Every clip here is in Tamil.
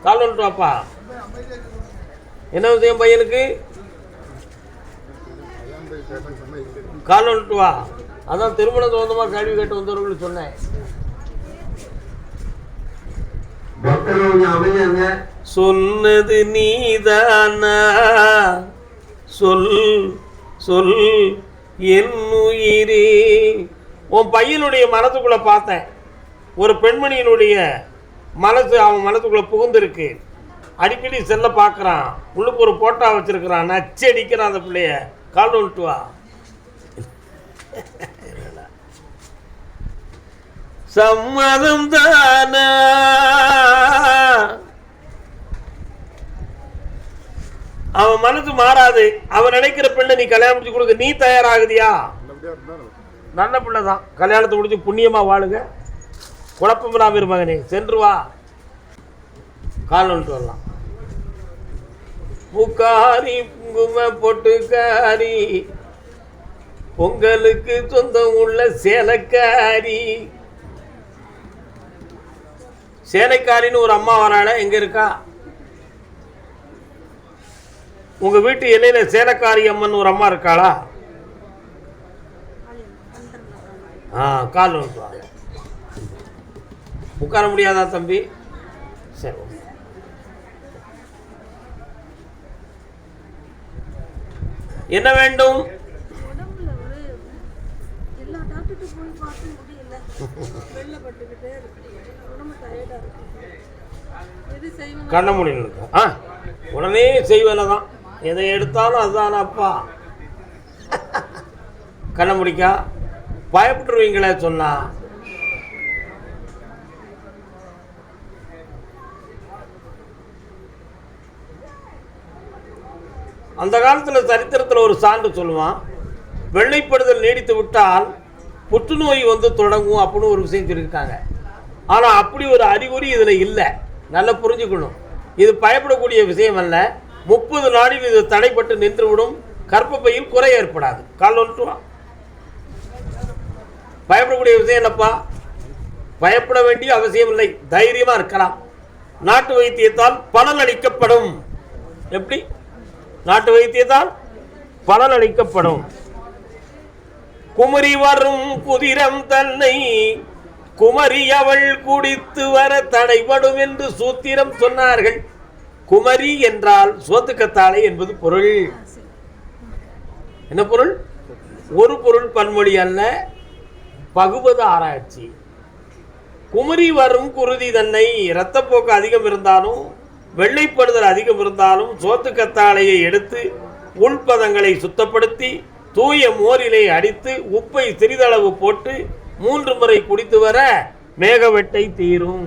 கால் வந்துட்டு வாப்பா. என்ன விஷயம் பையனுக்கு? கால் வந்துட்டு வா. அதான் திருமண சம்பந்தமாக கேள்வி கேட்டு வந்தவர்களுக்கு சொன்னேன். சொன்னது நீதானா? சொல் சொல் என் உயிரே. உன் பையனுடைய மனசுக்குள்ள பார்த்தேன். ஒரு பெண்மணியினுடைய மனசு அவன் மனசுக்குள்ள புகுந்திருக்கு. அடிக்கடி செல்ல பார்க்குறான். உள்ளுக்கு ஒரு போட்டா வச்சிருக்கிறான். நச்சு அடிக்கிறான் அந்த பிள்ளைய. கால் வந்துட்டு வா. சம்மதம் தானா? அவன் மனசு மாறாது. அவன் நினைக்கிற பெண்ணை நீ கல்யாணம் முடிச்சு கொடுக்க நீ தயாராகுதியா? நல்ல பிள்ளை தான். கல்யாணத்தை முடிச்சு புண்ணியமா வாழுங்க. குழப்பமில்லாம இரு மகனே. சென்று வா. கால் வந்துட்டு வரலாம். பூக்காரி குங்கும பொட்டுக்காரி, பொங்கலுக்கு சொந்தம் உள்ள சேலைக்காரி. சேலைக்காரின்னு ஒரு அம்மா வராள, எங்க இருக்கா? உங்க வீட்டு எல்லையில சேலைக்காரி அம்மன் ஒரு அம்மா இருக்காளா? கால் வந்துட்டு வாங்க. உட்கார முடியாதா தம்பி? சரி. என்ன வேண்டும்? கண்ண முடியல. உடனே செய்வேல தான். எதை எடுத்தாலும் அதுதான் அப்பா. கண்ண முடிக்கா பயப்பட்டுருவீங்களே சொன்னா. அந்த காலத்தில் சரித்திரத்தில் ஒரு சான்று சொல்லுவான். வெள்ளைப்படுதல் நீடித்து விட்டால் புற்றுநோய் வந்து தொடங்கும் அப்படின்னு ஒரு விஷயம் சொல்லியிருக்காங்க. ஆனால் அப்படி ஒரு அறிகுறி இதில் இல்லை. நல்லா புரிஞ்சுக்கணும். இது பயப்படக்கூடிய விஷயம் அல்ல. 30 நாளில் இது தடைப்பட்டு நின்றுவிடும். கர்ப்பப்பையில் குறை ஏற்படாது. கால் வந்துட்டு பயப்படக்கூடிய விஷயம் என்னப்பா? பயப்பட வேண்டிய அவசியம் இல்லை. தைரியமா இருக்கலாம். நாட்டு வைத்தியத்தால் பலன் அளிக்கப்படும். எப்படி? நாட்டு வைத்தியத்தால் பலன் அளிக்கப்படும். குமரி வரும் குதிரம் தன்னை குமரி அவள் குடித்து வர தடைபடும் என்று சூத்திரம் சொன்னார்கள். குமரி என்றால் சோத்துக்கத்தாழை என்பது பொருள். என்ன பொருள்? ஒரு பொருள் பன்மொழி அல்ல, பகுபத ஆராய்ச்சி. குமரி வரும் குருதி தன்னை, இரத்தப்போக்கு அதிகம் இருந்தாலும் வெள்ளைப்படுதல் அதிகம் இருந்தாலும் சோத்துக்கத்தாழையை எடுத்து உள்பதங்களை சுத்தப்படுத்தி தூய மோரிலை அடித்து உப்பை சிறிதளவு போட்டு 3 முறை குடித்து வர மேகவெட்டை தீரும்.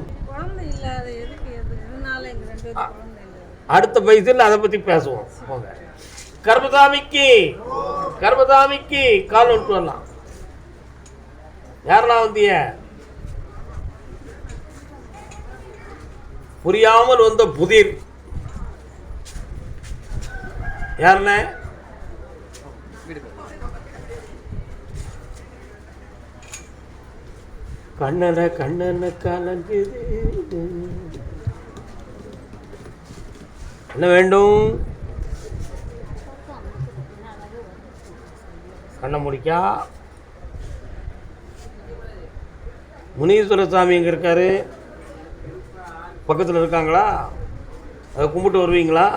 அடுத்த பைசில் அதை பத்தி பேசுவோம். போங்க. கர்மசாமிக்கு கால் வந்துட்டு வரலாம். யாரெல்லாம் வந்திய? புரியாமல் வந்த புதிர் யாருன்னு? கண்ணன கலங்குது. என்ன வேண்டும்? கண்ண முடிக்கா. முனீஸ்வர சாமி எங்க இருக்காரு? பக்கத்தில் இருக்காங்களா? அதை கும்பிட்டு வருவீங்களா?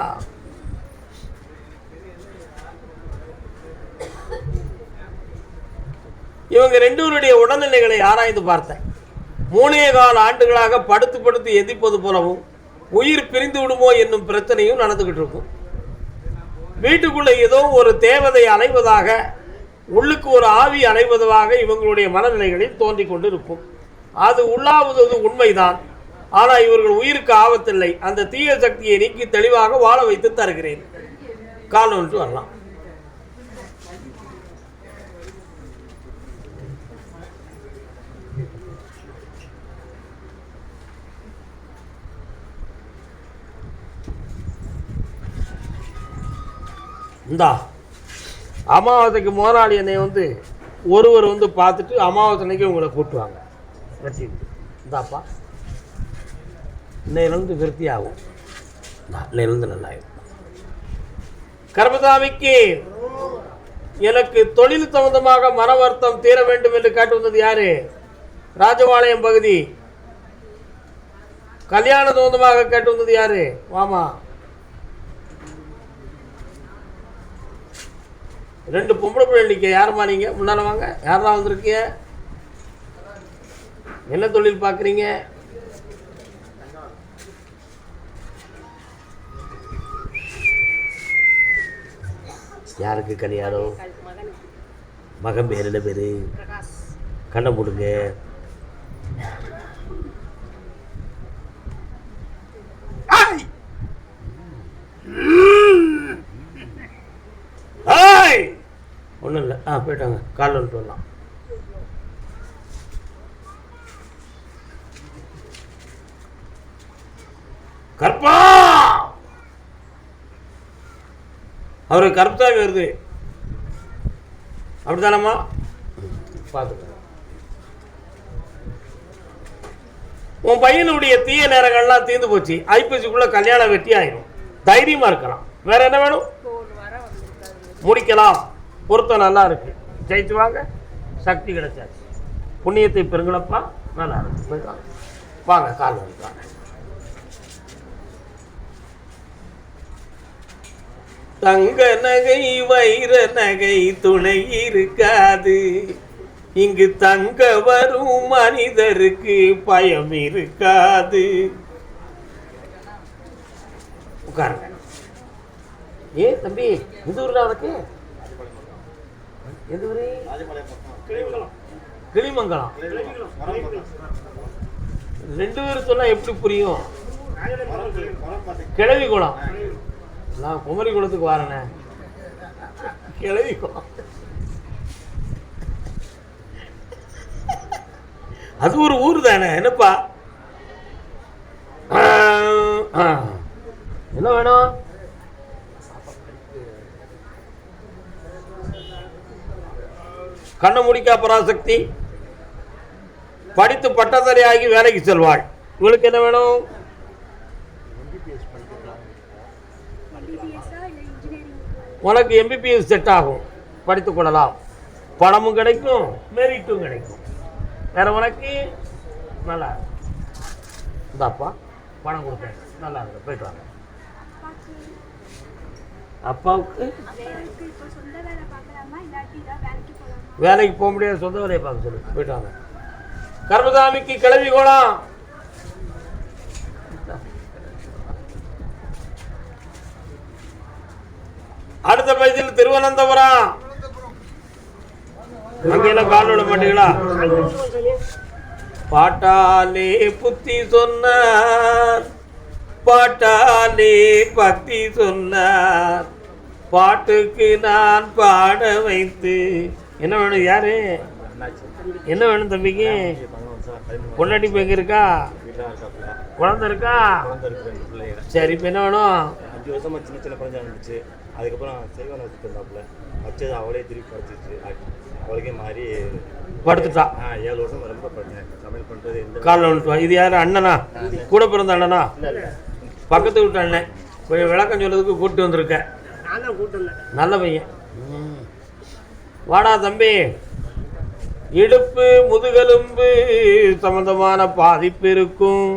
இவங்க 2 பேருடைய உடல்நிலைகளை ஆராய்ந்து பார்த்தேன். 3.25 ஆண்டுகளாக படுத்து எதிர்ப்பது போலவும் உயிர் பிரிந்து விடுமோ என்னும் பிரச்சனையும் நடந்துகிட்டு இருக்கும். வீட்டுக்குள்ள ஏதோ ஒரு தேவதை அலைவதாக, உள்ளுக்கு ஒரு ஆவி அலைவதாக இவங்களுடைய மனநிலைகளில் தோன்றிக் கொண்டு இருக்கும். அது உள்ளாவது உண்மைதான். ஆனால் இவர்கள் உயிருக்கு ஆபத்தில்லை. அந்த தீய சக்தியை நீக்கி தெளிவாக வாழ வைத்து தருகிறேன். கால் வந்துட்டு வரலாம். இந்தா அமாவாசைக்கு முதலாளி என்னை ஒருவர் பார்த்துட்டு அமாவாசை அன்னைக்கு உங்களை கூட்டுவாங்க. இந்தாப்பா இன்னையிலிருந்து விருத்தி ஆகும், இன்னையிலிருந்து நல்லாயிடும். கர்மசாமிக்கு எனக்கு தொழில் சம்பந்தமாக மன வருத்தம் தீர வேண்டும் என்று கேட்டு வந்தது யாரு? ராஜபாளையம் பகுதி. கல்யாண சம்பந்தமாக கேட்டு வந்தது யாரு? வாமா. 2 பொம்பளை பிள்ளை நிற்க. யாருமா நீங்க? முன்னால வாங்க. யாரெல்லாம் வந்திருக்கீங்க? என்ன தொழில் பார்க்குறீங்க? யாருக்கு கல்யாணம்? மகன் பேர் என்ன பேரு? கண்ணை போடுங்க. ஒன்றும் இல்லை. போயிட்டாங்க. காலில் வந்துட்டு வரலாம். கற்பா அவருக்கு கருப்தாவி வருது. அப்படித்தானம்மா? பார்த்துக்க. உன் பையனுடைய தீய நேரங்கள்லாம் தீர்ந்து போச்சு. ஐப்பசிக்குள்ள கல்யாணம் வெட்டி ஆயிடும். தைரியமா இருக்கலாம். வேற என்ன வேணும்? முடிக்கலாம். பொருத்தம் நல்லா இருக்கு. ஜெயிச்சு வாங்க. சக்தி கிடைச்சாச்சு. புண்ணியத்தை பெருங்களப்பா. நல்லா இருக்கு. வாங்க. கால் வந்துட்டாங்க. தங்க நகை வைர நகை துணை இருக்காது. இங்கு தங்க வரும் மனிதருக்கு பயம் இருக்காது. உட்காருங்க. ஏன் தம்பி, எந்த ஊர்ல உனக்கு? எந்த ஊரு? கிளிமங்கலம். 2 பேரும் சொன்னா எப்படி புரியும்? கிழவி குளம். நான் குமரி குளத்துக்கு வரேனே. கிழவி குளம் அது ஒரு ஊர் தானே. என்னப்பா என்ன வேணும்? கண்ண முடிக்கா பராசக்தி படித்து பட்டதாரி ஆகி வேலைக்கு செல்வாள். இவளுக்கு என்ன வேணும்? உனக்கு MBBS செட் ஆகும். படித்துக் கொள்ளலாம். பணமும் கிடைக்கும், மெரிட்டும் கிடைக்கும். வேற உனக்கு நல்லா இந்தாப்பா பணம் கொடுத்தேன். நல்லா இருக்கு. போயிட்டு வாங்க. அப்பாவுக்கு வேலைக்கு போக முடியாது. சொந்த வேலையை பார்க்க சொல்லு. போயிட்டு வாங்க. கர்மசாமிக்கு கிளவி கோலம். அடுத்த பகுதியில் திருவனந்தபுரம். அங்கெல்லாம் கால் விட மாட்டீங்களா? பாட்டாலே புத்தி சொன்னார், பாட்டாலே பக்தி சொன்னார், பாட்டுக்கு நான் பாட வைத்து. என்ன வேணும்? யாரு? என்ன வேணும் தம்பிக்கு? பொண்டாட்டி இப்போ எங்க இருக்கா? குழந்தை இருக்கா? சரி, இப்போ என்ன வேணும்? 5 வருஷமா சின்ன சின்ன குழந்தை இருந்துச்சு. அதுக்கப்புறம் செய்வன வச்சுட்டு இருந்தாப்புல வச்சது அவளே திருப்பி படிச்சிச்சு. அவளுக்கே மாறி படுத்துட்டா. 7 வருஷம் ரொம்ப பிரச்சனை. சமையல் பண்ணுறது காலில் வந்துட்டு. இது யாரு? அண்ணனா? கூட பிறந்த அண்ணனா? பக்கத்து வீட்டு அண்ணன். கொஞ்சம் விளக்கம் சொல்றதுக்கு கூப்பிட்டு வந்திருக்கேன். நல்ல பையன். வாடா தம்பி. இடுப்பு முதுகெலும்பு சம்பந்தமான பாதிப்பு இருக்கும்.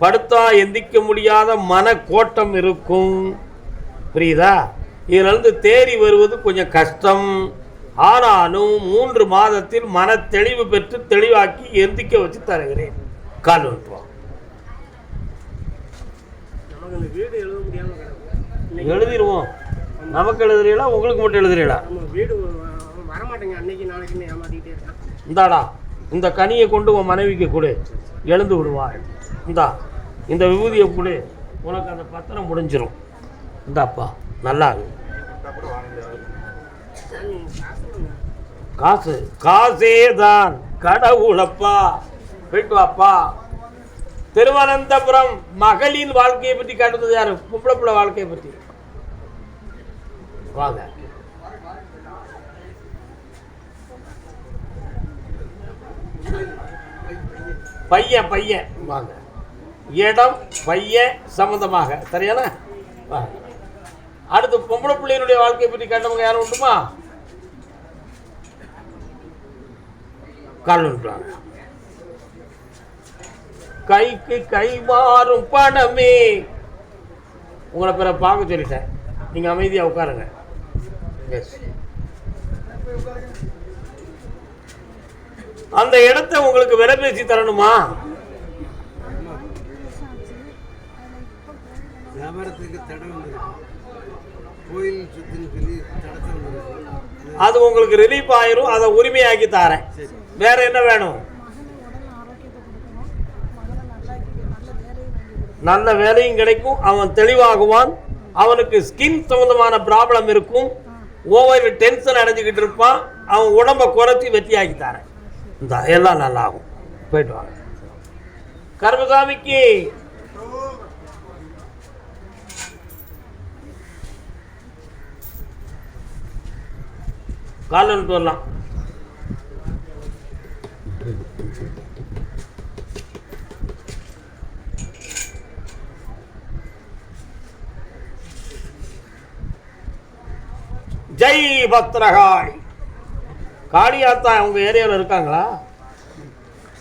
படுத்தா எந்திக்க முடியாத மனக்கோட்டம் இருக்கும். புரியுதா? இதிலிருந்து தேறி வருவது கொஞ்சம் கஷ்டம். ஆனாலும் 3 மாதத்தில் மன தெளிவு பெற்று தெளிவாக்கி எந்திக்க வச்சு தருகிறேன். கால் வந்துட்டுவான். எழுதிடுவோம். நமக்கு எழுதுறீங்களா? உங்களுக்கு மட்டும் எழுதுறீங்களா? இந்தாடா, இந்த கனியை கொண்டு உன் மனைவிக்கு கொடு. எழுந்து விடுவாள். இந்தா, இந்த விபூதியை கொடு. உனக்கு அந்த பத்திரம் முடிஞ்சிடும். இந்தாப்பா, நல்லா காசு காசே தான் கடவுளப்பா. போயிட்டு வாப்பா. திருவனந்தபுரம். மகளின் வாழ்க்கையை பற்றி காட்டுறது யாரு? பொம்பளை பிள்ளை வாழ்க்கையை பற்றி. வாங்க. பையன் பையன் வாங்க. இடம், பையன் சம்பந்தமாக. சரியான? அடுத்து பொம்பளை பிள்ளையினுடைய வாழ்க்கையை பற்றி கேட்டவங்க யாரும் உண்டுமா? கால் விட்டுவாங்க. கைக்கு கை மாறும் பணமே. உங்களை பிற பார்க்க சொல்லிட்டேன், நீங்க அமைதியா உட்காருங்க. எஸ், அந்த இடத்தை உங்களுக்கு விலை பேசி தரணுமா? அது உங்களுக்கு ரிலீஃப் ஆயிரும். அதை உரிமையாக்கி தாரேன். வேற என்ன வேணும்? நல்ல வேலையும் கிடைக்கும், அவன் தெளிவாகுவான். அவனுக்கு ஸ்கின் சம்பந்தமான ப்ராப்ளம் இருக்கும், ஓவர் டென்ஷன் அடைஞ்சிக்கிட்டு இருப்பான். அவன் உடம்பை குறைச்சி வெற்றியாக்கி தரேன். இந்த எல்லாம் நல்லா ஆகும். போயிட்டு வாங்க. கருமசாமிக்கு கால் வரலாம். ஜெய் பத்ரகாளி. காளியாத்தா உங்க ஏரியாவில் இருக்காங்களா?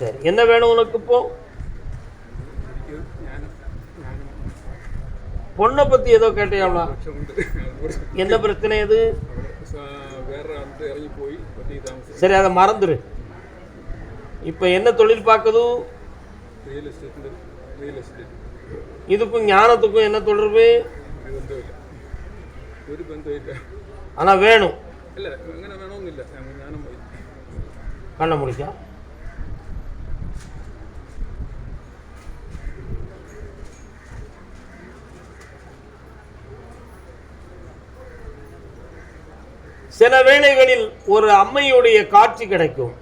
சரி, என்ன வேணும் உனக்கு? இப்போ பொண்ணை பத்தி ஏதோ கேட்டியாங்களா? என்ன பிரச்சனை? எது? சரி, அதை மறந்துரு. இப்ப என்ன தொழில் பார்க்குது? இதுக்கும் ஞானத்துக்கும் என்ன தொடர்பு? ஆனா வேணும். கண்ண முடிச்சா சில வேளைகளில் ஒரு அம்மையுடைய காட்சி கிடைக்கும்.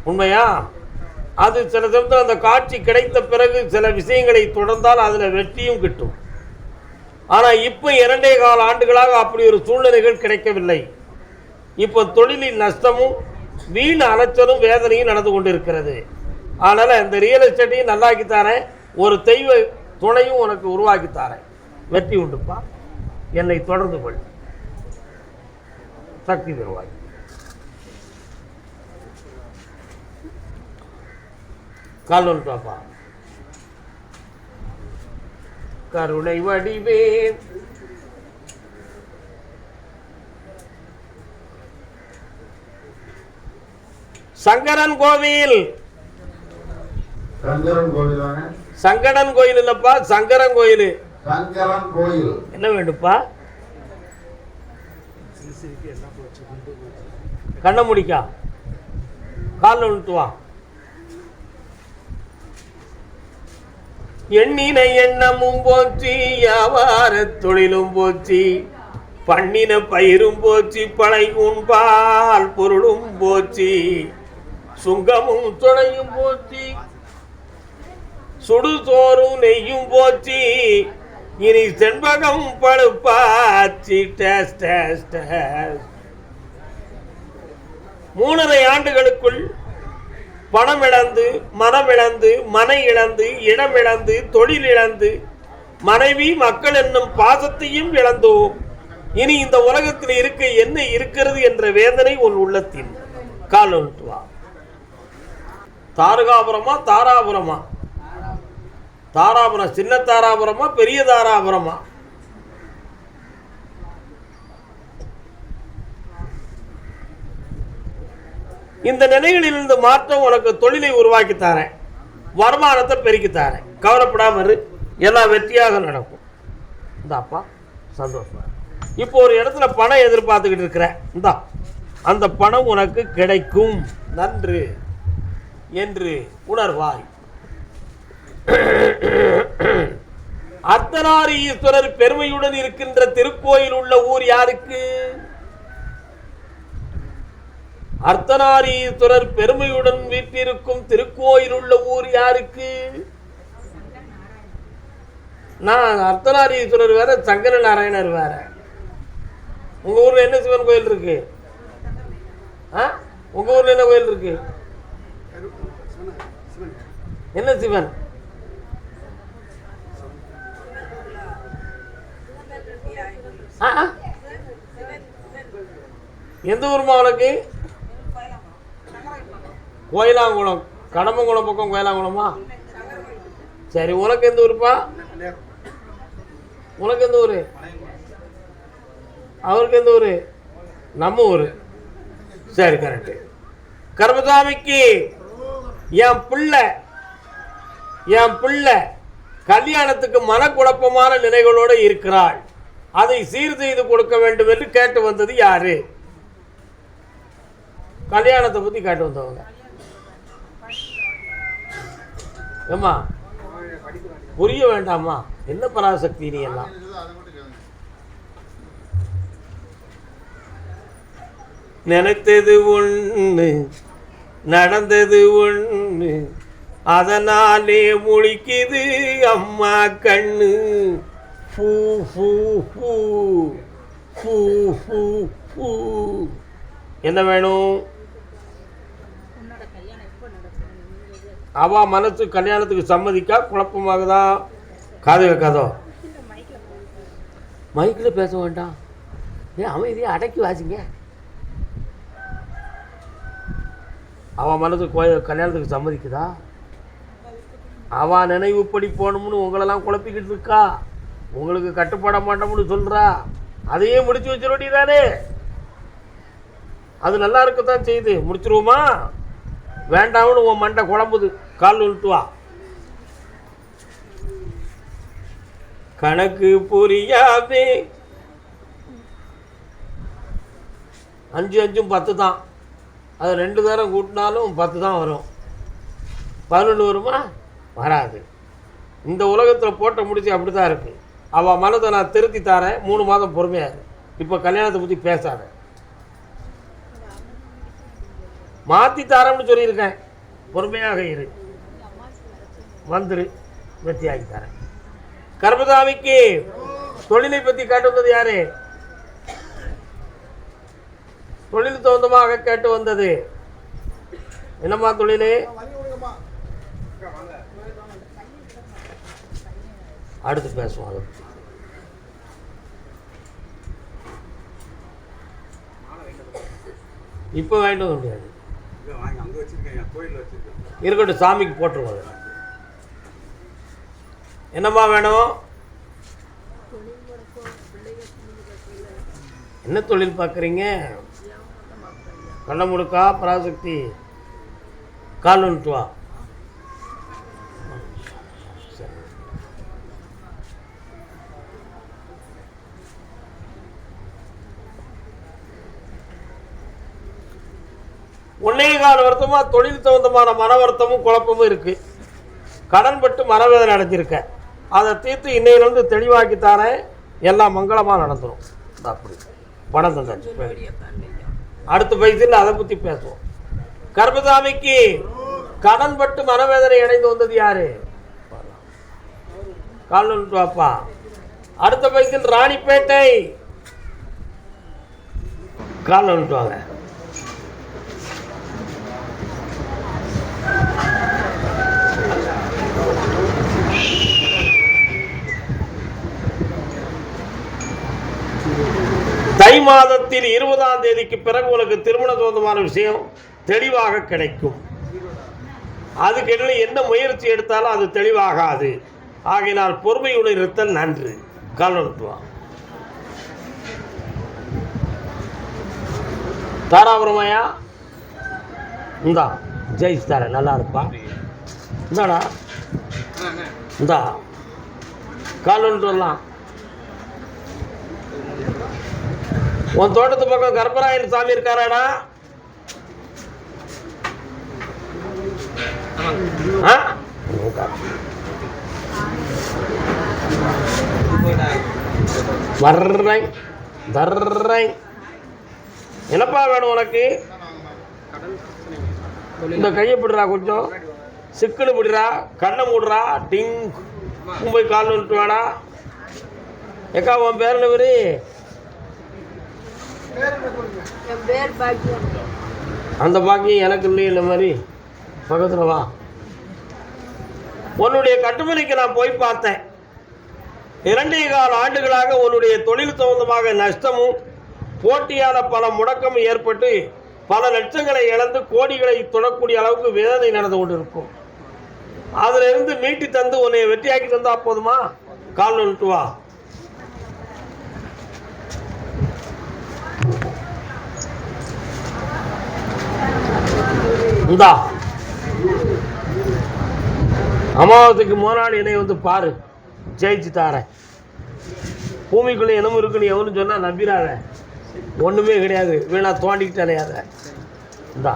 உண்மையா? அது சில சமயத்தில் அந்த காட்சி கிடைத்த பிறகு சில விஷயங்களை தொடர்ந்தால் அதுல வெற்றியும் கிட்டும். ஆனா இப்ப 2.25 ஆண்டுகளாக அப்படி ஒரு சூழ்நிலைகள் கிடைக்கவில்லை. இப்ப தொழிலில் நஷ்டமும் வீண் அலைச்சலும் வேதனையும் நடந்து கொண்டிருக்கிறது. அதனால இந்த ரியல் எஸ்டேட்டையும் நல்லாக்கித்தாரேன், ஒரு தெய்வ துணையும் உனக்கு உருவாக்கித்தாரேன். வெற்றி உண்டுப்பா. என்னை தொடர்ந்து கொள். சக்தி பெறுவாய். கால் வந்துட்டாப்பா. கருணை வடிவே சங்கரன் கோவில். சங்கரன் கோயில் இல்லப்பா, சங்கரன் கோயில். சங்கரன் கோயில் என்ன வேண்டுப்பா? கண்ண முடிக்கா. காலில் விழுத்துவா. எண்ணின எண்ணமும் போச்சு, வியாபார தொழிலும் போச்சு, பண்ணின பயிரும் போச்சு, பழை உண்பால் பொருளும் போச்சு, சுங்கமும் துணையும் போச்சு, சுடுசோறும் நெய்யும் போச்சு, இனி செண்பகம் பழுப்பாச்சு. 3.5 ஆண்டுகளுக்குள் பணம் இழந்து, மனம் இழந்து, மனை இழந்து, இடம் இழந்து, தொழில் இழந்து, மனைவி மக்கள் என்னும் பாசத்தையும் இழந்தோம். இனி இந்த உலகத்தில் இருக்க என்ன இருக்கிறது என்ற வேதனை உன் உள்ளத்தில். கால் ஒன்றுவா. தாரகாபுரமா தாராபுரமா? தாராபுரம் சின்ன தாராபுரமா பெரிய தாராபுரமா? இந்த நிலைகளிலிருந்து மாற்றம் உனக்கு தொழிலை உருவாக்கி தரேன், வருமானத்தை பெருக்கி தரேன். கவலைப்படாம இரு, எல்லாம் வெற்றியாக நடக்கும். இந்தாப்பா சந்தோஷமா. இப்போ ஒரு இடத்துல பணம் எதிர்பார்த்துக்கிட்டு இருக்கிற, இந்தா அந்த பணம் உனக்கு கிடைக்கும். நன்று என்று உணர்வாய். அர்த்தநாரீஸ்வரர் பெருமையுடன் இருக்கின்ற திருக்கோயில் உள்ள ஊர் யாருக்கு? அர்த்தநாரீஸ்வரர் பெருமையுடன் வீட்டிருக்கும் திருக்கோயில் உள்ள ஊர் யாருக்கு? நான் அர்த்தநாரீஸ்வரர் வேற, சங்கர நாராயணர் வேற. உங்க ஊர்ல என்ன சிவன் கோயில் இருக்கு? உங்க ஊர்ல என்ன கோயில் இருக்கு? என்ன சிவன்? எந்த ஊருமா உனக்கு? கோயிலாங்குளம். கடம்பங்குளம் பக்கம் கோயிலாங்குளமா? சரி, உனக்கு எந்த ஊருப்பா? உனக்கு எந்த ஊர்? அவருக்கு எந்த ஊர்? நம்ம ஊர். சரி, கரெக்டு. கர்மசாமிக்கு என் பிள்ளை கல்யாணத்துக்கு மனக்குழப்பமான நிலைகளோடு இருக்கிறாள், அதை சீர் செய்து கொடுக்க வேண்டும் என்று கேட்டு வந்தது யாரு? கல்யாணத்தை பத்தி கேட்டு வந்தவங்க. ஏம்மா புரிய வேண்டாமா? என்ன பராசக்தி நீ எல்லாம்? நினைத்தது ஒன்று, நடந்தது ஒன்று, அதனாலே முழிக்குது அம்மா கண்ணு. பூ பூ பூ பூ பூ பூ. என்ன வேணும்? அவ மனசு கல்யாணத்துக்கு சம்மதிக்கா? குழப்பமாகுதா? காது வைக்காதோ? மைக்கில் பேச வேண்டாம். ஏன் அமைதியை அடக்கி வாசிங்க. அவன் மனது கல்யாணத்துக்கு சம்மதிக்குதா? அவன் நினைவுப்படி போகணும்னு உங்களெல்லாம் குழப்பிக்கிட்டு இருக்கா. உங்களுக்கு கட்டுப்பட மாட்டோம்னு சொல்கிறா. அதையே முடிச்சு வச்சிட வேண்டியதானே? அது நல்லா இருக்கத்தான் செய்யுது. முடிச்சிருவோமா? வேண்டாம்னு உன் மண்டை குழம்புது. கால் விட்டு வா. கணக்கு புரியாதே. 5 5 10 தான். அது 2 தரம் கூட்டினாலும் 10 தான் வரும். 11 வருமா? வராது. இந்த உலகத்தில் போட்ட முடிச்சு அப்படி தான் இருக்கு. அவள் மனதை நான் திருத்தி தரேன். 3 மாதம் பொறுமையாது. இப்போ கல்யாணத்தை பற்றி பேசாத. மாற்றி தரேன்னு சொல்லியிருக்கேன். பொறுமையாக இரு. வந்துரு, வெற்றியாகி தரேன். கர்மசாமிக்கு தொழிலை பற்றி கேட்டு வந்தது யாரு? தொழில் தகுந்தமாக கேட்டு வந்தது. என்னம்மா தொழில்? அடுத்து பேசுவோம். அதை இப்போ வாங்கிட்டு வர முடியாது. இருக்கட்டும், சாமிக்கு போட்டுருவோம். என்னம்மா வேணும்? என்ன தொழில் பார்க்குறீங்க? கண்ண முடுக்கா? பராசக்தி கால் வந்துட்டு வா. ஒன்னே கால வருத்தமா தொழில் தகுந்தமான மன வருத்தமும் குழப்பமும் இருக்கு. கடன் பட்டு மனவேதனை அடைஞ்சிருக்க. அதை தீர்த்து இன்னையிலிருந்து தெளிவாக்கி தரேன். எல்லாம் மங்களமாக நடந்துடும். அப்படி பணம் தந்தாச்சு. அடுத்த பைசில் அதை பற்றி பேசுவோம். கர்மசாமிக்கு கடன் பட்டு மனவேதனை அடைந்து வந்தது யாரு? கால் வந்துட்டு வாப்பா. அடுத்த பைசில் ராணிப்பேட்டை. கால் வந்துட்டு வாங்க. தை மாதத்தில் 20ஆம் தேதிக்கு பிறகு உனக்கு திருமண சொந்தமான விஷயம் தெளிவாக கிடைக்கும். அதுக்கு என்ன முயற்சி எடுத்தாலும் அது தெளிவாகாது. ஆகையினால் பொறுமையுடன் இருத்தல் நன்று. கால்வா தாராபுரமாயா இந்தா ஜெயிச்சு தர. நல்லா இருப்பா. இந்தாடா இந்தா கால் வரலாம். உன் தோட்டத்து பக்கம் கர்ப்பராயன் சாமி இருக்காராடா? வர்றேன் தர்றேன். என்னப்பா வேணும் உனக்கு? இந்த கையை பிடுறா, கொஞ்சம் சிக்கனு பிடுறா, கண்ணை மூடுறா. டிங் போய் கால் வந்துட்டு வாடா. ஏக்கா உன் பேர் என்ன பேரு? அந்த பாக்கியம் எனக்கு இல்லையே. இந்த மாதிரி பக்கத்தில் வா. உன்னுடைய கட்டுமனைக்கு நான் போய் பார்த்தேன். 2.25 ஆண்டுகளாக உன்னுடைய தொழில் சம்பந்தமாக நஷ்டமும் போட்டியான பல முடக்கமும் ஏற்பட்டு பல லட்சங்களை இழந்து கோடிகளை தொடக்கூடிய அளவுக்கு வேதனை நடந்து கொண்டிருக்கும். அதுல இருந்து மீட்டி தந்து உன்னை வெற்றியாக்கி தந்தா போதுமா? கால் நட்டு வா. இந்தா அமாவாசைக்கு முதல் என்னை வந்து பாரு, ஜெயிச்சு தாரேன். பூமிக்குள்ள என்னமும் இருக்குன்னு எவனு சொன்னா நம்பிடாத, ஒண்ணுமே கிடையாது, வீணா தோண்டிக்கிட்டு அலையாத. இந்தா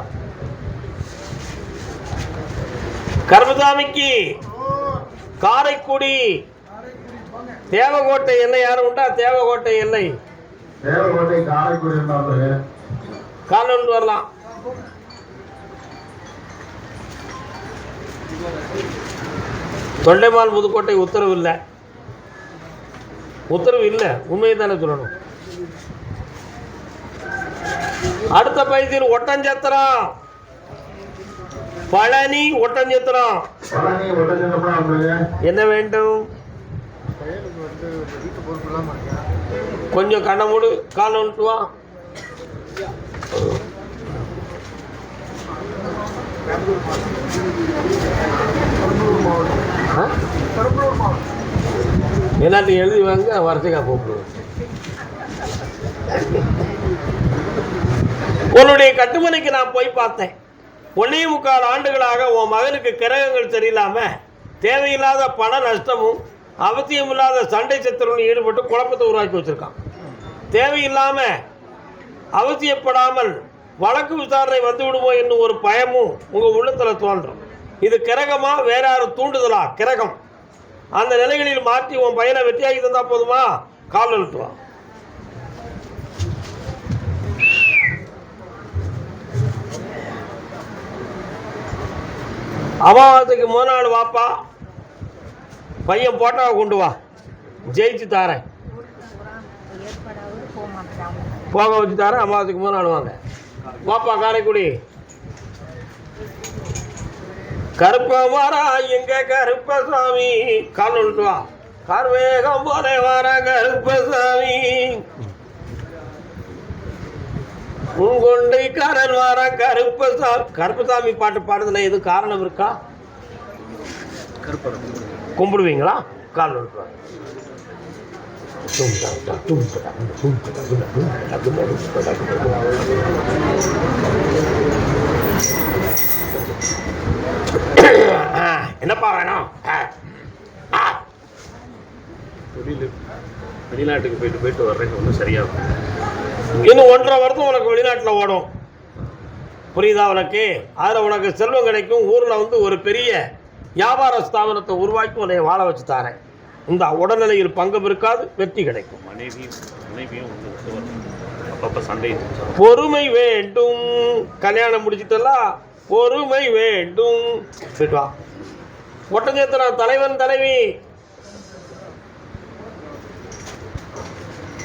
கருப்பசாமிக்கு காரைக்குடி தேவகோட்டை எல்லை யாரும் உண்டா? தேவகோட்டை எல்லை காலையில் வரலாம். தொண்டைமான் புதுக்கோட்டை உத்தரவு இல்லை, உத்தரவு இல்லை, உண்மையை தானே சொல்லணும். அடுத்த பைத்தியில் ஒட்டஞ்சத்திரம், பழனி ஒட்டஞ்சத்திரம். என்ன வேண்டும்? கொஞ்சம் கண்ண மூடு, கால் வந்துட்டு வா. எல்லாத்தையும் எழுதி வாங்க, வருஷக்கா கூப்பிடுவோம். உன்னுடைய கட்டுமனைக்கு நான் போய் பார்த்தேன். 1.25 ஆண்டுகளாக உன் மகனுக்கு கிரகங்கள் சரியில்லாம தேவையில்லாத பண நஷ்டமும் அவசியமில்லாத சண்டை சத்திரமும் ஈடுபட்டு குழப்பத்தை உருவாக்கி வச்சிருக்கான். தேவையில்லாம அவசியப்படாமல் வழக்கு விசாரணை வந்து விடுமோ என்னும் ஒரு பயமும் உங்க உள்ளத்துல தோன்றும். இது கிரகமா வேற யாரும் தூண்டுதலா? கிரகம். அந்த நிலைகளில் மாற்றி உன் பையனை வெற்றியாகி தந்தா போதுமா? கால் அழுத்துவா. அமாவாசைக்கு முதல் நாள் வாப்பா, பையன் போட்டாவை கொண்டு வா, ஜெயிச்சு தாரேன். போக வச்சு தாரேன். அமாவாசைக்கு முதல் நாள் வாங்க வாப்பா. காரைக்குடி கருப்பமாரா எங்க கருப்பசாமி, கால் விட்டு வா. கார்வேகம் போல வர கருப்பசாமி, உங்கொண்டைக்காரன் வர கருப்பசாமி. கருப்பசாமி பாட்டு பாடுறதுல எது காரணம் இருக்கா? கும்பிடுவீங்களா? கால் விட்டு வா. என்னப்பா வேணும்? வெளிநாட்டுக்கு போயிட்டு வர்றேன், ஒன்றும் சரியாகும். இன்னும் 1.5 வருஷம் உனக்கு வெளிநாட்டில் ஓடும், புரியுதா உனக்கு? அதில் உனக்கு செல்வம் கிடைக்கும். ஊரில் வந்து ஒரு பெரிய வியாபார ஸ்தாபனத்தை உருவாக்கி உன்னை வாழ வச்சு தாரேன். இந்த உடல்நிலையில் பங்கம் இருக்காது, வெற்றி கிடைக்கும். பொறுமை வேண்டும். கல்யாணம் முடிச்சுட்டெல்லாம் பொறுமை வேண்டும். ஒட்டஞ்சத்திரம் தலைவன் தலைவி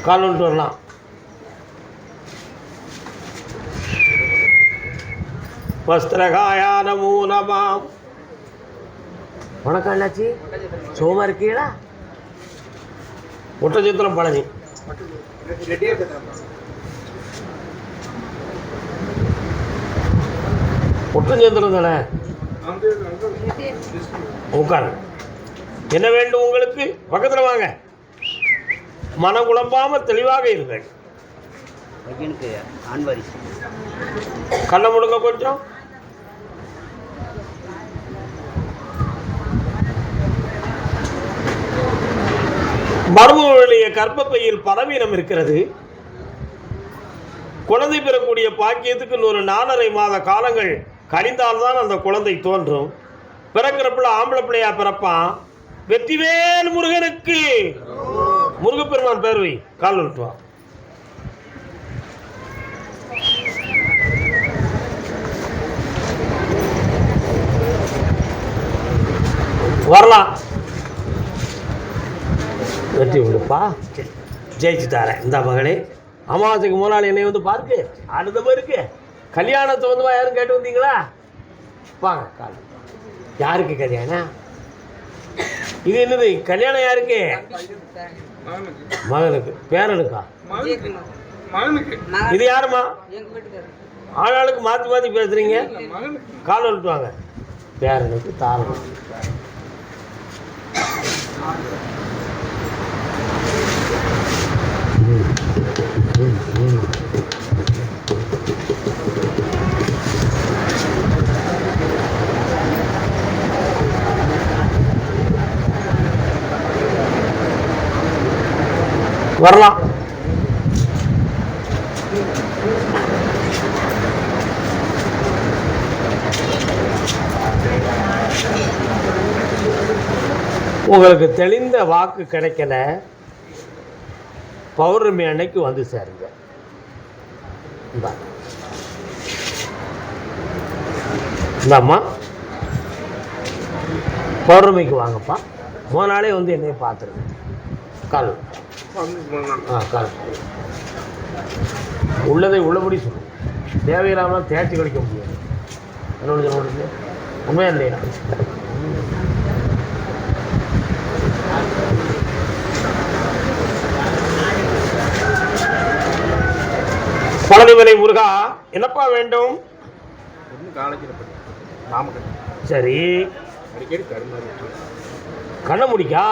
கால் வந்துட்டு வரலாம். வஸ்திரகாயான மூலமாம். வணக்கம் அண்ணாச்சி, சுகமா இருக்கீங்களா? ஒட்டஞ்சத்திரம் பழனி. ஒட்டஞ்சத்திரம் தானே? உட்காரு. என்ன வேண்டும் உங்களுக்கு? பக்கத்தில் வாங்க. மனம் குழம்பாம தெளிவாக இருங்கள். கண்ண முடுங்க கொஞ்சம். மருமகளுடைய கர்ப்பப்பையில் பலவீனம் இருக்கிறது. குழந்தை பெறக்கூடிய பாக்கியத்துக்கு 4.5 மாத காலங்கள் கழிந்தால்தான் அந்த குழந்தை தோன்றும். பிறக்கிறப்பல ஆம்பளை பிள்ளையா பிறப்பான். வெற்றிவேல் முருகனுக்கு. முருகப்பெருமான் பேர் வை. கால் விட்டுவான். வரலாம். வெற்றி உண்டுப்பா, ஜெயிச்சு தாரேன். இந்த மகளே, அமாவாசைக்கு முதலாளி என்னை வந்து பார்க்கு. அடுத்த பேருக்கு கல்யாணத்தை வந்து யாரும் கேட்டு வந்தீங்களா? வாங்க. கால் யாருக்கு கல்யாணம்? இது என்னது கல்யாணம் யாருக்கு? மகனுக்கு. பேரனுக்கா? இது யாருமா? ஆளாளுக்கு மாற்றி மாற்றி பேசுறீங்க. கால் விட்டுவாங்க. பேரனுக்கு தாரம். வரலாம். உங்களுக்கு தெளிந்த வாக்கு கிடைக்கல, பௌர்ணமி அன்னைக்கு வந்து சேருங்க. இந்தாம்மா, பௌர்ணமிக்கு வாங்கப்பா. 3 நாளே வந்து என்னைய பார்த்துருங்க. கால் கால் உள்ளதை உள்ளபடி சொல்லுங்க. தேவையில்லாமல் தேய்ச்சி கழிக்க முடியாது. என்ன சொல்லுங்க, உண்மையா இல்லையா? பழனிமலை முருகா, என்னப்பா வேண்டும்? சரி, கண்ண முடிக்கா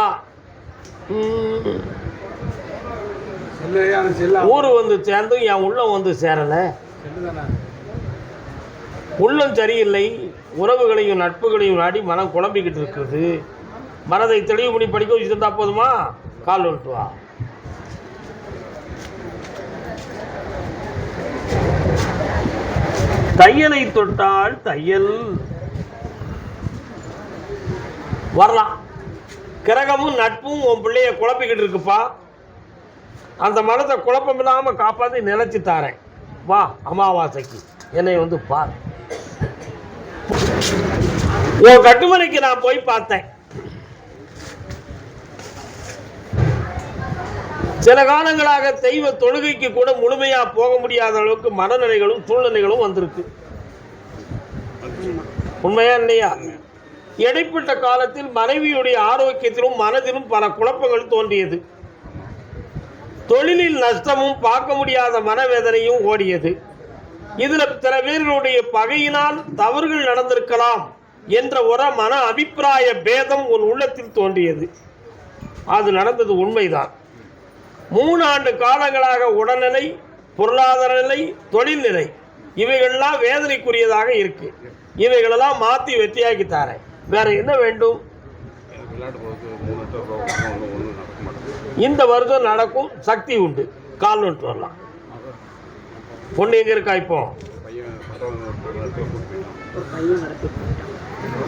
ஊரு வந்து சேர்ந்தும் என் உள்ளம் வந்து சேரல. உள்ளம் சரியில்லை. உறவுகளையும் நட்புகளையும் நாடி மனம் குழம்பிக்கிட்டு இருக்குது. மனதை தெளிவு பண்ணி படிக்க வச்சுருந்தா போதுமா? கால் விட்டு வா. தையலை தொட்டால் தையல் வரலாம். கிரகமும் நட்பும் உன் பிள்ளைய குழப்பிக்கிட்டு இருக்குப்பா. அந்த மனத்தை குழப்பம் இல்லாமல் காப்பாற்றி நினைச்சு தாரேன். வா, அமாவாசைக்கு என்னை வந்து பார். உன் கட்டுமனைக்கு நான் போய் பார்த்தேன். சில காலங்களாக தெய்வ தொழுகைக்கு கூட முழுமையா போக முடியாத அளவுக்கு மனநிலைகளும் சூழ்நிலைகளும் வந்திருக்கு. உண்மையா இல்லையா? இடைப்பட்ட காலத்தில் மனைவியுடைய ஆரோக்கியத்திலும் மனதிலும் பல குழப்பங்கள் தோன்றியது. தொழிலில் நஷ்டமும் பார்க்க முடியாத மனவேதனையும் ஓடியது. இதுல சில பேர்களுடைய பகையினால் தவறுகள் நடந்திருக்கலாம் என்ற ஒரு மன அபிப்பிராய பேதம் உன் உள்ளத்தில் தோன்றியது. அது நடந்தது உண்மைதான். 3 ஆண்டு காலங்களாக உடல்நிலை, பொருளாதார நிலை, தொழில்நிலை இவைகள்லாம் வேதனைக்குரியதாக இருக்கு. இவைகளெல்லாம் மாற்றி வெற்றியாக்கி தாரேன். வேற என்ன வேண்டும்? இந்த வருஷம் நடக்கும், சக்தி உண்டு. கால் நோட்டு வரலாம். பொண்ணு எங்க இருக்கா இப்போ?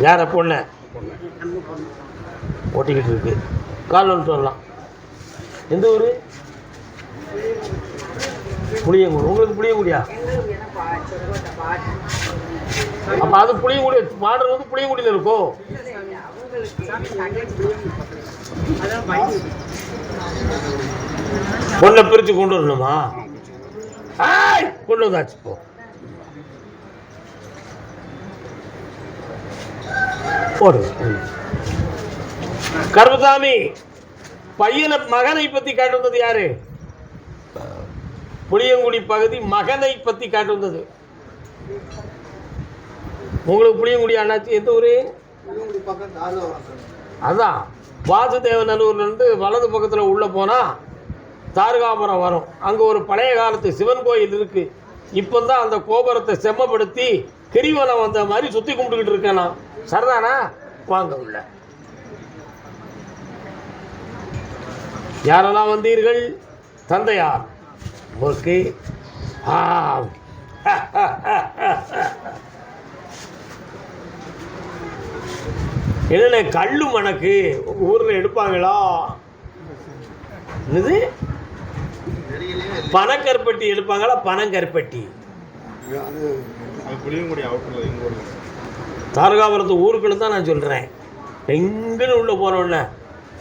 யார பொண்ணு? ஓட்டிக்கிட்டு இருக்கு. கால் நோட்டு வரலாம். எந்த ஊரு? புளியங்குடி. உங்களுக்கு புளியங்குடியா? அப்ப அது புளியங்குடி. மாடல் வந்து புளியங்குடியில் இருக்கும். பொண்ணை பிரிச்சு கொண்டு வரணுமா? கொண்டு வந்தாச்சு. போ. போடு. கருப்பசாமி, பையனை மகனை பத்தி காட்டு வந்தது யாரு? புளியங்குடி பகுதி மகனை பத்தி காட்டு வந்தது. உங்களுக்கு புளியங்குடி அண்ணாச்சி எந்த ஊரு? அதான் வாசுதேவநல்லூர்லேருந்து வலது பக்கத்தில் உள்ள போனால் தார்காபுரம் வரும். அங்கே ஒரு பழைய காலத்து சிவன் கோயில் இருக்கு. இப்போ தான் அந்த கோபுரத்தை செம்மப்படுத்தி கிரிவலம் வந்த மாதிரி சுற்றி கும்பிட்டுக்கிட்டு இருக்கேன் நான். சரிதானா? வாங்க உள்ள. யாரெல்லாம் வந்தீர்கள்? தந்தையார் ஓகே. என்ன கல்லு மணக்கு ஊரில் எடுப்பாங்களா? என்னது பனக்கருப்பட்டி எடுப்பாங்களா? பனங்கருப்பட்டி தாரகாபுரத்து ஊருக்குள்ள தான் நான் சொல்கிறேன். எங்கன்னு உள்ளே போனோடனே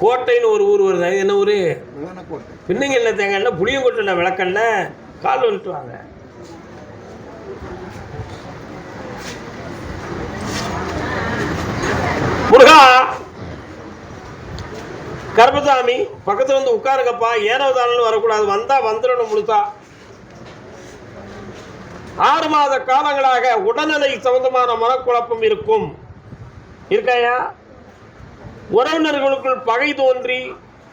கோட்டைன்னு ஒரு ஊர் வருது. அது என்ன ஊர்? பின்னுங்க இல்லை தேங்காய்ல புளியங்கொட்டில் விளக்கல்ல. கால் விட்டுவாங்க. முருகா, கருப்பசாமி பக்கத்துல வந்து உட்காருங்கப்பா. ஏனோ தானு வரக்கூடாது, வந்தா வந்துடணும் முழுசா. 6 மாத காலங்களாக உடல்நிலை சம்பந்தமான மனக்குழப்பம் இருக்கும். இருக்காயா? உறவினர்களுக்குள் பகை தோன்றி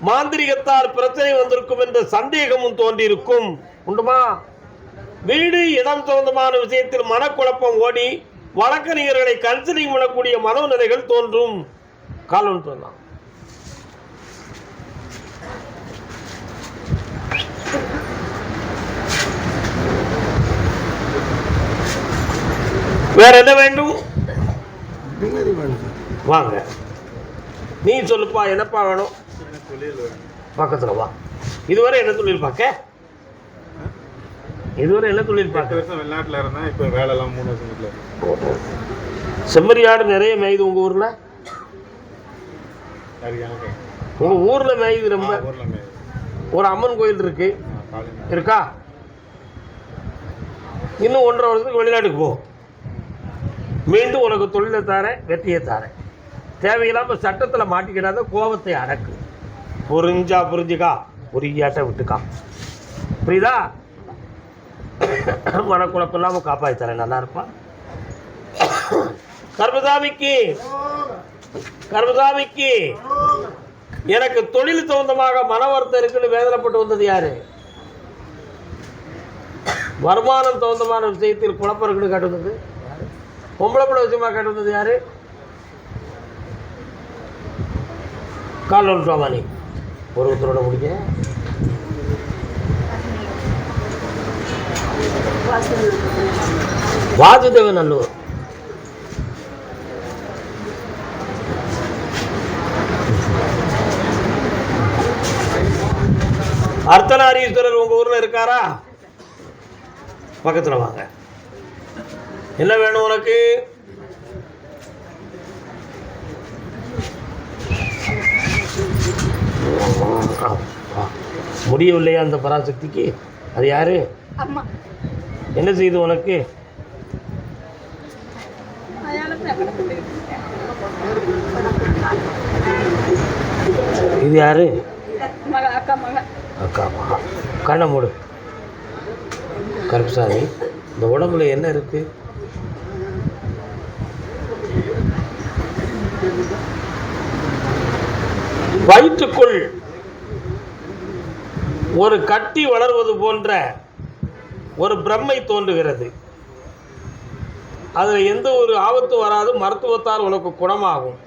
மாந்திரிகத்தால் பிரச்சனை வந்திருக்கும் என்ற சந்தேகமும் தோன்றியிருக்கும். உண்டுமா? வீடு இடம் சம்பந்தமான விஷயத்தில் மனக்குழப்பம் ஓடி வழக்கறிஞர்களை கன்சிலிங் பண்ணக்கூடிய மனோநிலைகள் தோன்றும். காலம் சொல்லலாம். வேற என்ன வேண்டும்? வாங்க, நீ சொல்லுப்பா. என்னப்பா வேணும்? பக்கத்துல வா. இதுவரை என்ன தொழில் பார்க்க? இதுவரை என்ன தொழில் பார்க்க? வெளிநாட்டில் இருந்தேன். இப்போ வேலைலாம் 3 வருஷம் வீட்டில். செம்மறியாடு நிறைய மேயுது உங்க ஊர்ல? உங்க ஊர்ல மேயுது ரொம்ப. ஒரு அம்மன் கோயில் இருக்கு, இருக்கா? இன்னும் 1.5 வருஷத்துக்கு வெளிநாட்டுக்கு போ. மீண்டும் உனக்கு தொழிலை தாரேன், வெற்றியை தாரேன். தேவையில்லாம சட்டத்தில் மாட்டிக்கிடாத, கோபத்தை அடக்கு. புரிஞ்சுக்கா, புரியாட்ட விட்டுக்கா. புரியுதா? மனக்குழப்பம் இல்லாமல் காப்பாற்றி தரேன், நல்லா இருப்பா. கர்மசாமிக்கு எனக்கு தொழில் சம்பந்தமாக மன வருத்தம் இருக்குன்னு வேதனைப்பட்டு வந்தது யாரு? வருமானம் சம்பந்தமான விஷயத்தில் குழப்பம் இருக்குன்னு கேட்டு வந்தது பொம்பளை பிள்ளை விஷயமா கேட்டு வந்தது யாரு? கால் ஒன்றுவாமா நீ ஒருத்தரோட முடிக்க. வாசுதேவன் நல்லூர். அர்த்தநாரீஸ்வரர் உங்க ஊர்ல இருக்காரா? பக்கத்துல வாங்க. என்ன வேணும் உனக்கு? முடியவில்லையா அந்த பராசக்திக்கு? அது யாரு? என்ன செய்து உனக்கு? இது யாரு? அக்கா மகா. கண்ணை மூடு. கருப்பசாமி, இந்த உடம்புல என்ன இருக்கு? வயிற்றுக்குள் ஒரு கட்டி வளர்வது போன்ற ஒரு பிரம்மை தோன்றுகிறது. அதில் எந்த ஒரு ஆபத்தும் வராது, மருத்துவத்தால் உனக்கு குணமாகும்.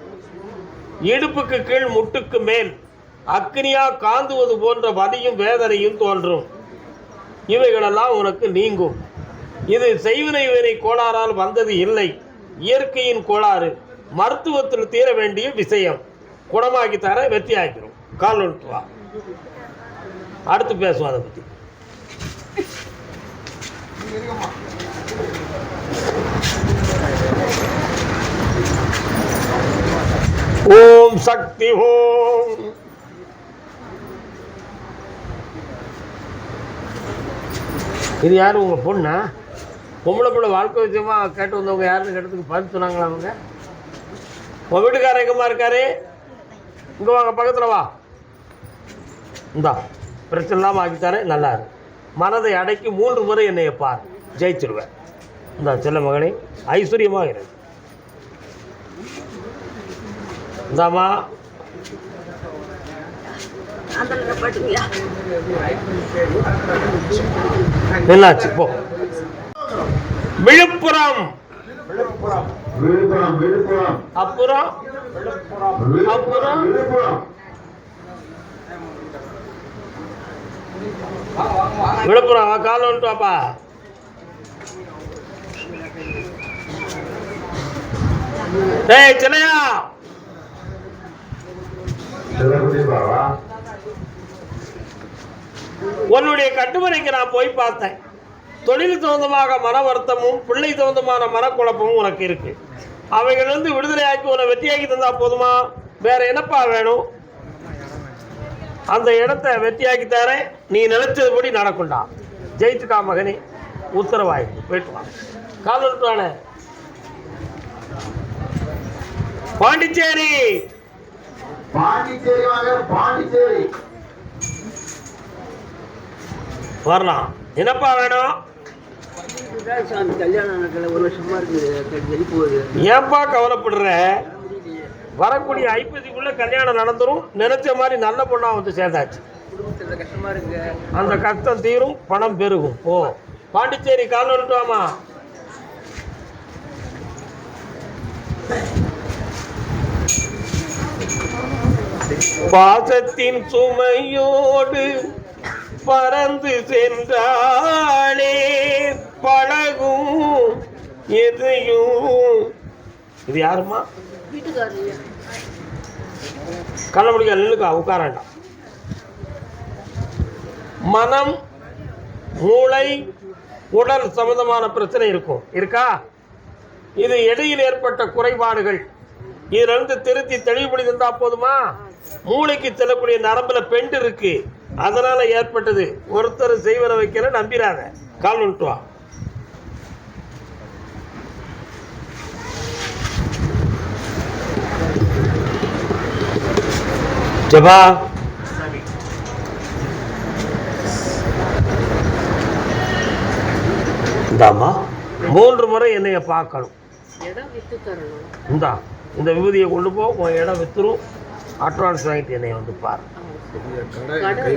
இடுப்புக்கு கீழ் முட்டுக்கு மேல் அக்னியா காந்துவது போன்ற வலியும் வேதனையும் தோன்றும். இவைகளெல்லாம் உனக்கு நீங்கும். இது செய்வினை வினை கோளாறால் வந்தது இல்லை, இயற்கையின் கோளாறு. மருத்துவத்தில் தீர வேண்டிய விஷயம். குணமாக்கி தர, வெற்றி ஆக்கிடும். கால் ஒன்று வா, அடுத்து பேசுவோம் அதை பற்றி. ஓம் சக்தி ஓம். இது யாரு? உங்க பொண்ணா? பொம்பளை பிள்ளை வாழ்க்கை விஷயமா கேட்டு வந்தவங்க யாருன்னு கேட்டதுக்கு பதில் சொன்னாங்களா அவங்க? உங்க வீட்டுக்காரர் எங்கம்மா இருக்காரு? இங்க வாங்க, பக்கத்துல வா. இந்தா பிரச்சனை இல்லாமல் ஆக்கித்தாரேன், நல்லா இரு. மனதை அடக்கி 3 முறை என்னை பார், ஜெயிச்சிருவேன். இந்த செல்ல மகனே, ஐஸ்வர்யமாக இரு. இந்தாம்மா, என்னாச்சு? போ. விழுப்புரம். அப்புறம் விழுப்புரம். கால் வந்துட்டு வாப்பா. டேய் சின்னையா, உன்னுடைய கட்டுமனைக்கு நான் போய் பார்த்தேன். தொழில் சம்பந்தமாக மன வருத்தமும் பிள்ளை சம்பந்தமான மனக்குழப்பமும் உனக்கு இருக்கு. அவைகள் விடுதலையாக்கி உன்னை வெற்றியாக்கி தந்தா போதுமா? வேற என்னப்பா வேணும்? அந்த இடத்த வெற்றியாக்கி தரேன், நீ நினைச்சதுபடி நடக்கும்டா. ஜெயிச்சுக்கா மகனே, உத்தரவாயிட்டு போயிட்டு வா. கால் விட்டுவானே. பாண்டிச்சேரி பாண்டிச்சேரி வாங்க, பாண்டிச்சேரி. வரலாம். என்னப்பா வேணும்? கல்யாணம் நடக்கல, ஒரு வருஷமா இருக்குது, வெளி போகுது. ஏன்பா கவலைப்படுற? வரக்கூடிய ஐப்பசிக்குள்ள கல்யாணம் நடந்துரும். நினைச்ச மாதிரி நல்ல பொண்ணா வந்து சேர்ந்தாச்சு. குடும்பத்துல கஷ்டமா இருக்கு. அந்த கஷ்டம் தீரும், பணம் பெருகும். ஓ பாண்டிச்சேரி கால் வந்துட்டுவாமா. பாசத்தின் சுமையோடு பறந்து சென்றாளே பழகும் எதையும். இது யாருமா? வீட்டுக்காரர் கண்ண முடிக்க நில்லுக்கா, உட்காராண்டாம். மனம், மூளை, உடல் சம்பந்தமான பிரச்சனை இருக்கா? இது இடையில் ஏற்பட்ட குறைபாடுகள். இதிலிருந்து திருத்தி தெளிவுபடி இருந்தா போதுமா? மூளைக்கு செல்லக்கூடிய நரம்புல பெண்டு இருக்கு, அதனால ஏற்பட்டது. ஒருத்தர் செய்வதை வைக்கிற நம்பிராத. கால் வந்துட்டு வா. ஜபா இந்தாமா 3 முறை என்னைய பார்க்கணும். இடம் வித்து தரணும். இந்த விபூதியை கொண்டு போ, உன் இடம் வித்துரும். அட்வான்ஸ் வாங்கிட்டு என்னைய வந்து பாரு. கடை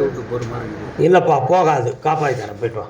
இல்லைப்பா போகாது, காப்பாற்றி தரேன், போயிட்டு வா.